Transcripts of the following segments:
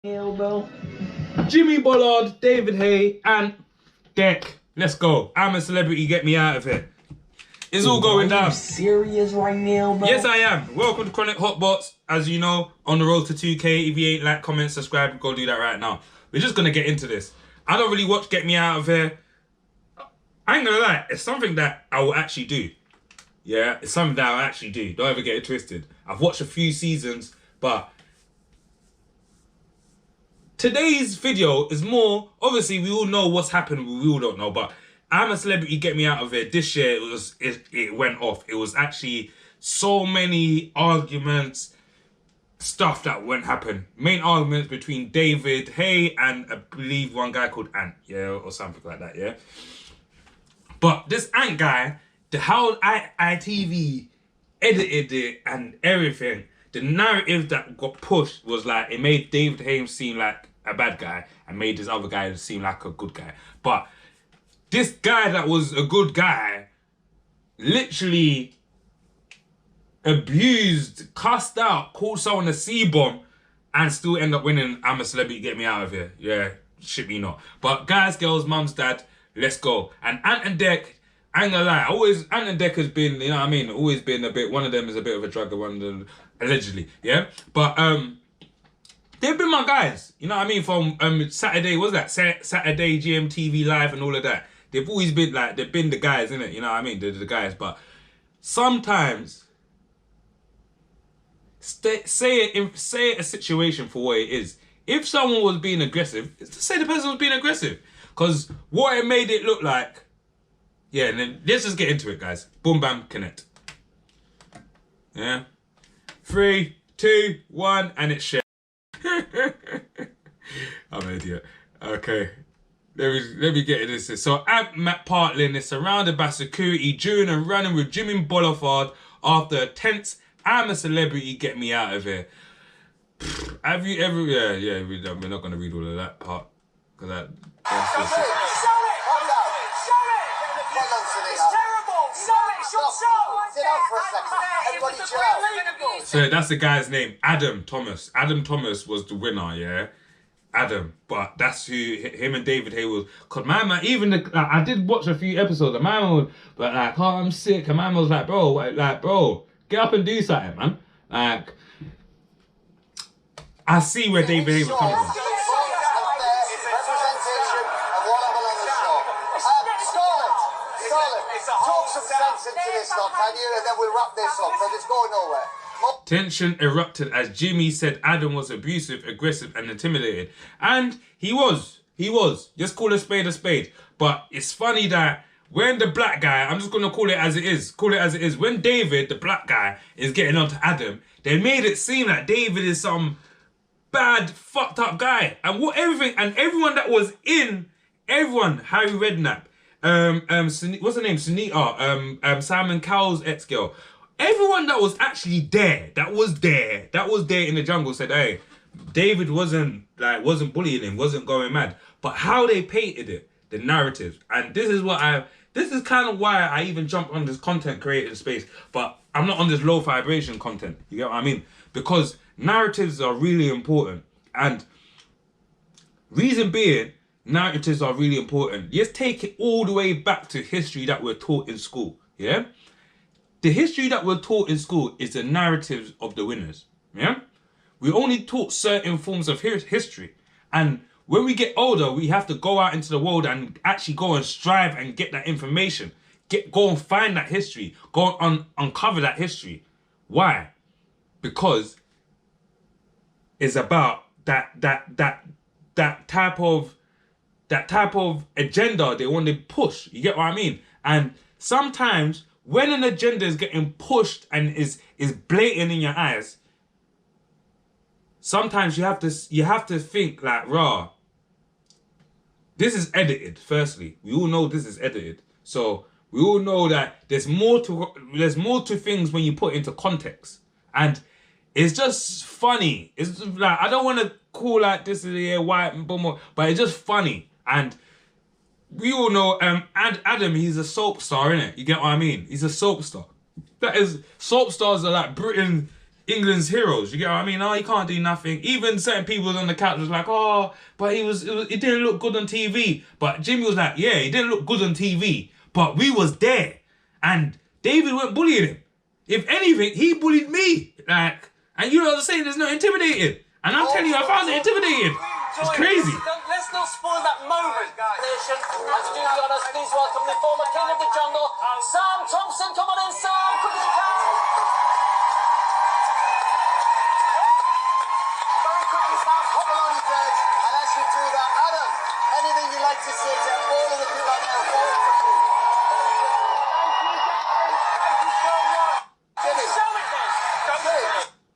Elbow. Jimmy Bullard, David Hay, and Deck. Let's go. I'm a celebrity. Get me out of here. It's all going down. Are you serious right now, bro? Yes, I am. Welcome to Chronic Hotbots. As you know, on the road to 2K. If you ain't like, comment, subscribe, go do that right now. We're just gonna get into this. I don't really watch Get Me Out of Here. I ain't gonna lie. It's something that I will actually do. Yeah, it's something that I'll actually do. Don't ever get it twisted. I've watched a few seasons, but today's video is more, obviously we all know what's happened, we all don't know, but I'm a Celebrity, Get Me Out of Here. This year it went off. It was actually so many arguments, stuff that went happen. Main arguments between David Hay and I believe one guy called Ant, yeah, or something like that, yeah. But this Ant guy, how ITV edited it and everything, the narrative that got pushed was like, it made David Hay seem like a bad guy and made this other guy seem like a good guy. But this guy that was a good guy literally abused, cussed out, called someone a C-bomb and still end up winning I'm a Celebrity, Get Me Out of Here. Yeah, shit me not. But guys, girls, mums, dad, let's go. And Ant and Dec, I ain't gonna lie, Ant and Dec has been, you know what I mean, always been a bit, one of them is a bit of a drugger, one of them, allegedly, yeah? But they've been my guys, you know what I mean, from Saturday, what was that, Saturday GMTV Live and all of that. They've always been like, they've been the guys, innit, you know what I mean, they're the guys. But sometimes, say a situation for what it is. If someone was being aggressive, it's to say the person was being aggressive. Because what it made it look like, yeah, and then let's just get into it, guys. Boom, bam, connect. Yeah. 3, 2, 1, and it's shit. I'm an idiot. Okay. Let me get into this. So, Matt Partlin is surrounded by security during and running with Jimmy Bullard after a tense I'm a Celebrity, Get Me Out of Here. Have you ever... Yeah, we're not going to read all of that part. Because that's just... So that's the guy's name, Adam Thomas. Adam Thomas was the winner, yeah? Adam. But that's who him and David Hay was. Because my man, even I did watch a few episodes. And my man was like, oh, I'm sick. And my man was like, bro, get up and do something, man. Like, I see where David Hay was coming from. Tension erupted as Jimmy said Adam was abusive, aggressive, and intimidated. And he was. Just call a spade a spade. But it's funny that when the black guy, I'm just going to call it as it is. When David, the black guy, is getting on to Adam, they made it seem like David is some bad, fucked up guy. And everyone that was in, Harry Redknapp, what's her name? Sunita, Simon Cowell's ex-girl. Everyone that was actually there, that was there in the jungle said, hey, David wasn't bullying him, wasn't going mad. But how they painted it, the narratives, and this is kind of why I even jumped on this content creating space, but I'm not on this low vibration content, you get what I mean? Because narratives are really important, and reason being, narratives are really important. Let's take it all the way back to history that we're taught in school, yeah? The history that we're taught in school is the narratives of the winners, yeah? We only taught certain forms of history, and when we get older, we have to go out into the world and actually go and strive and get that information. Go and find that history. Go and uncover that history. Why? Because it's about that type of agenda they want to push. You get what I mean? And sometimes when an agenda is getting pushed and is blatant in your eyes, sometimes you have to think like, rah, this is edited. Firstly, we all know this is edited, so we all know that there's more to things when you put into context, and it's just funny. It's just like, I don't want to call like this is a white bum, but it's just funny. And we all know and Adam, he's a soap star, innit? You get what I mean? He's a soap star. That is, soap stars are like Britain England's heroes. You get what I mean? Oh, he can't do nothing. Even certain people on the couch was like, oh, but it didn't look good on TV. But Jimmy was like, yeah, he didn't look good on TV, but we was there, and David went bullying him. If anything, he bullied me. Like, and you know what I'm saying? There's no intimidating. And I'm telling you, I found it intimidating. It's crazy. Let's not spoil that moment. Let's do the honours. Please welcome the former king of the jungle, Sam Thompson. Come on in, Sam. Quick as you can. Very quickly, Sam, hop along his edge. And as you do that, Adam, anything you'd like to say to all of the people out there voting for you? Thank you so much. Jimmy. Show it then.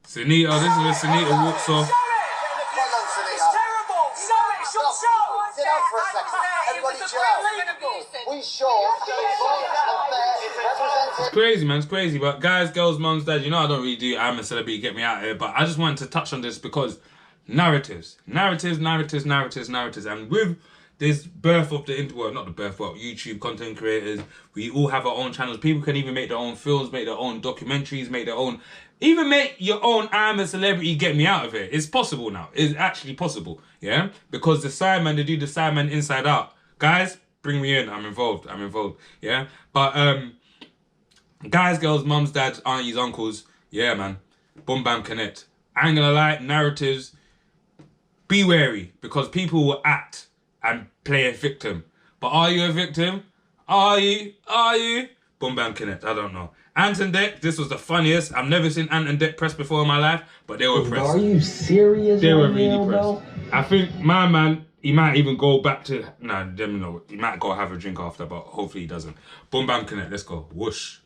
Sunita, this is where Sunita walks off. Sit out for a second. Everybody chill out. We show It's crazy, man. It's crazy. But guys, girls, mums, dads, you know I don't really do I'm a Celebrity, get me out of here. But I just wanted to touch on this because narratives. And with this birth of the internet, well, not the birth, but YouTube content creators, we all have our own channels. People can even make their own films, make their own documentaries, make their own... Even make your own I'm a Celebrity, get me out of here. It's possible now. It's actually possible, yeah? Because the Sidemen, they do the Sidemen inside out. Guys, bring me in. I'm involved, yeah? But, guys, girls, mums, dads, aunties, uncles, yeah, man. Boom, bam, connect. I ain't gonna lie, narratives, be wary. Because people will act and play a victim. But are you a victim? Are you? Boom, bam, connect. I don't know. Ant and Dec, this was the funniest. I've never seen Ant and Dec press before in my life, but they were pressed. Are you serious? They were really pressed. I think my man, he might even go back to... Nah, let me know. He might go have a drink after, but hopefully he doesn't. Boom, bam, connect. Let's go. Whoosh.